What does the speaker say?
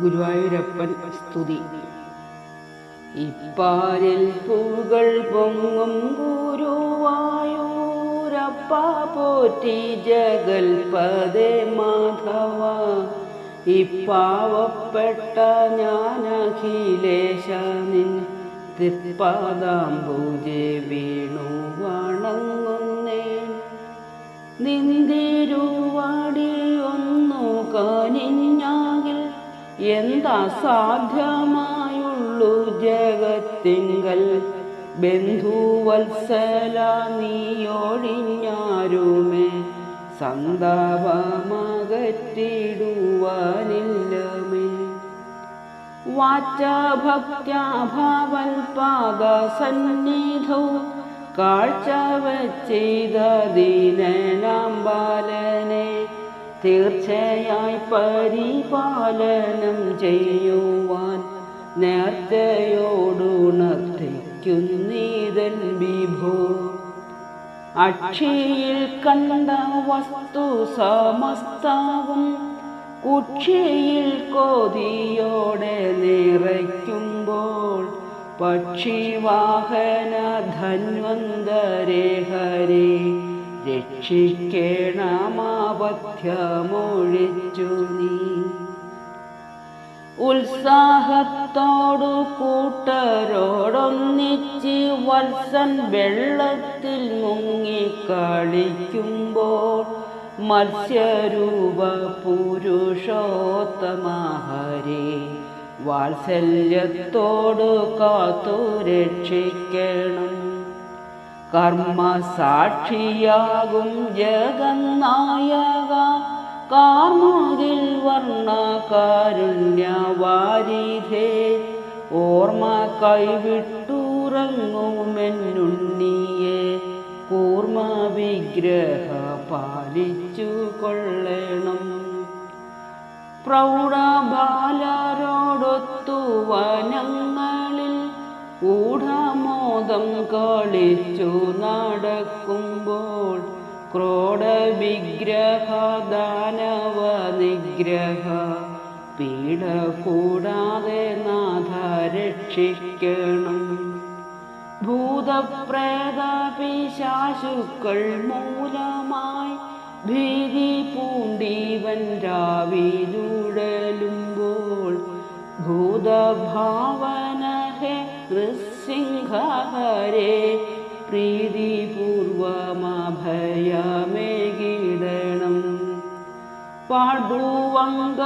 ഗുരുവായൂരപ്പൻ സ്തുതി. ഇപ്പാരിൽ പൂകൾ പൊങ്ങും ഗുരുവായൂരപ്പ പോറ്റി ജഗൽപദേ മാധവ. ഇപ്പാവപ്പെട്ട ഞാനഖിലേശ നിൻ തൃപ്പാദാംബുജേ വീണു വണങ്ങുന്നേൻ. നിന്തിരുവാടി ഒന്നു കനിഞ്ഞാകിൽ എന്തസാധ്യമായുള്ളു ജഗത്തിങ്കൽ. ബന്ധുവത്സല നീയൊഴിഞ്ഞാരുമേ സന്താപമകറ്റിടുവാനില്ലമേ. വാച ഭക്ത്യാഭാവൽ പാദസന്നിധൗ കാഴ്ച വച്ചെയ്ത ദീനനാം ബാലനെ തീർച്ചയായി പരിപാലനം ചെയ്യുവാൻ നേർച്ചയോടുണർത്തിക്കുന്നീതൻ വിഭോ. അക്ഷിയിൽ കണ്ട വസ്തു സമസ്തവും കുക്ഷിയിൽ കൊതിയോടെ നിറയ്ക്കുമ്പോൾ പക്ഷിവാഹന ധന്വന്തരേ ഹരേ രക്ഷിക്കേണമാപഥ്യമൊഴിച്ചു നീ. ഉത്സാഹത്തോടു കൂട്ടരോടൊന്നിച്ച് വത്സൻ വെള്ളത്തിൽ മുങ്ങിക്കളിക്കുമ്പോൾ മത്സ്യരൂപ പുരുഷോത്തമ ഹരേ വാത്സല്യത്തോടു കാത്തു രക്ഷിക്കണം. കർമ്മസാക്ഷിയാകും ജഗന്നായക കാർമുകിൽ വർണ്ണ കാരുണ്യവാരിധേ. ഓർമ്മ കൈവിട്ടുറങ്ങുമെന്നുണ്ണിയെ കൂർമ്മ വിഗ്രഹ പാലിച്ചു കൊള്ളണം. പ്രൗഢബാലരോടൊത്തു വനങ്ങളിൽ ഊഢമോദം കളിച്ചു നടക്കുമ്പോൾ ക്രോഡവിഗ്രഹ ദാനവ നിഗ്രഹ പീഡ കൂടാതെ നാഥ രക്ഷിക്കണം. ഭൂതപ്രേത പിശാചുക്കൾ മൂലമായി ഭീതി പൂണ്ടീവൻ രാവിലുഴലുമ്പോൾ ഭൂതഭാവന ഹേ നൃസിംഹ ഹരേ പ്രീതിപൂർവമഭയമേകിടണം. പാടുവങ്ക